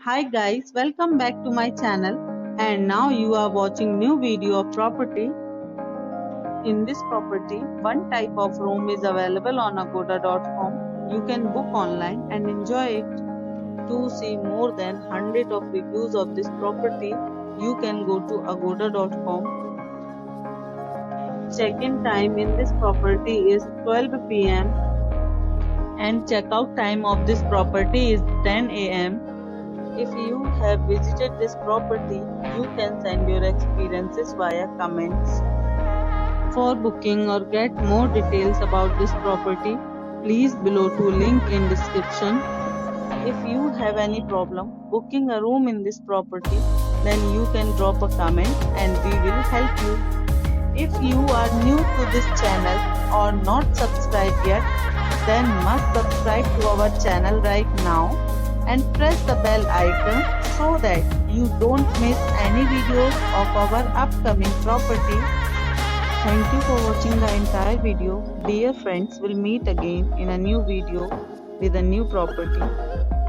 Hi guys, welcome back to my channel, and now you are watching new video of property. In this property, one type of room is available on agoda.com. You can book online and enjoy it. To see more than 100 of reviews of this property, you can go to agoda.com. Check-in time in this property is 12 p.m. and check-out time of this property is 10 a.m. If you have visited this property, you can send your experiences via comments. For booking or get more details about this property, please below to link in description. If you have any problem booking a room in this property, then you can drop a comment and we will help you. If you are new to this channel or not subscribed yet, then must subscribe to our channel right now and press the bell icon so that you don't miss any videos of our upcoming property. Thank you for watching the entire video. Dear friends, we'll meet again in a new video with a new property.